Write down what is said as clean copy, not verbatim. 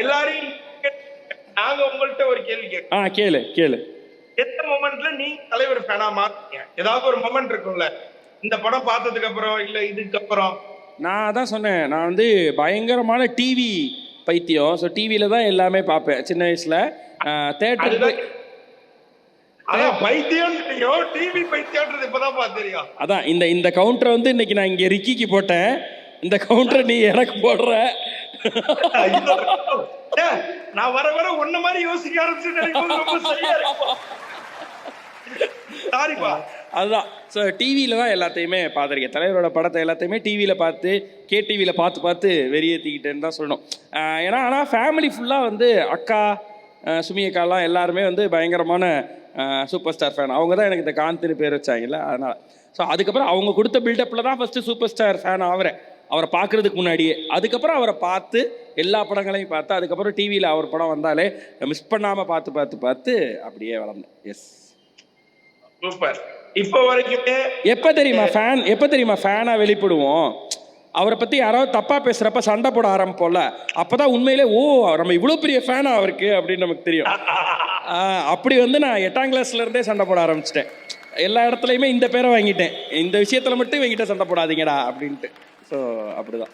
எல்லாரையும் நாங்க உங்கள்கிட்ட ஒரு கேள்வி கேட்க. கேளு கேளு. எந்த மொமெண்ட்ல நீ தலைவர் ஃபேனா மாத்தீங்க? ஏதாவது ஒரு மொமெண்ட் இருக்கும்ல, இந்த படம் பார்த்ததுக்கு அப்புறம் இல்ல இதுக்கு அப்புறம்? நான் அதான் சொன்னேன், நான் வந்து பயங்கரமான டிவி பைத்தியம். ஸோ டிவியில தான் எல்லாமே பார்ப்பேன் சின்ன வயசுல. தேட்டருக்கு அதான் இந்த கவுண்டரை வந்து இன்னைக்கு நான் இங்க ரிக்கிக்கு போட்டேன். இந்த கவுண்டரை நீ எனக்கு போடுற. நான் வர வர ஒன்ன மாதிரி யோசிக்க ஆரம்பிச்சுட்டேன். அதுதான். ஸோ டிவியில தான் எல்லாத்தையுமே பார்த்துருக்கேன். தலைவரோட படத்தை எல்லாத்தையுமே டிவியில் பார்த்து கேடிவியில் பார்த்து வெறியேற்றிக்கிட்டேன்னு தான் சொல்லணும். ஏன்னா ஆனால் ஃபேமிலி ஃபுல்லாக வந்து அக்கா சுமி அக்காலாம் எல்லாருமே வந்து பயங்கரமான சூப்பர் ஸ்டார் ஃபேன். அவங்க தான் எனக்கு இந்த காந்தின்னு பேர் வச்சாங்கல்ல, அதனால். ஸோ அதுக்கப்புறம் அவங்க கொடுத்த பில்டப்பில் தான் ஃபஸ்ட்டு சூப்பர் ஸ்டார் ஃபேன் ஆகிறேன், அவரை பார்க்குறதுக்கு முன்னாடியே. அதுக்கப்புறம் அவரை பார்த்து எல்லா படங்களையும் பார்த்து அதுக்கப்புறம் டிவியில் அவர் படம் வந்தாலே மிஸ் பண்ணாமல் பார்த்து அப்படியே வளர்ந்தேன். Yes, super. இப்போ வரைக்குமே எப்போ தெரியுமா ஃபேனாக வெளிப்படுவோம்? அவரை பற்றி யாராவது தப்பாக பேசுகிறப்ப சண்டை போட ஆரம்பிப்போம்ல, அப்போ தான் உண்மையிலே நம்ம இவ்வளோ பெரிய ஃபேனா அவருக்கு அப்படின்னு நமக்கு தெரியும். அப்படி வந்து நான் 8ஆம் கிளாஸ்லேருந்தே சண்டை போட ஆரம்பிச்சிட்டேன். எல்லா இடத்துலையுமே இந்த பேரை வாங்கிட்டேன். இந்த விஷயத்தில் மட்டும் இவங்கிட்ட சண்டை போடாதீங்கடா அப்படின்ட்டு. ஸோ அப்படிதான்.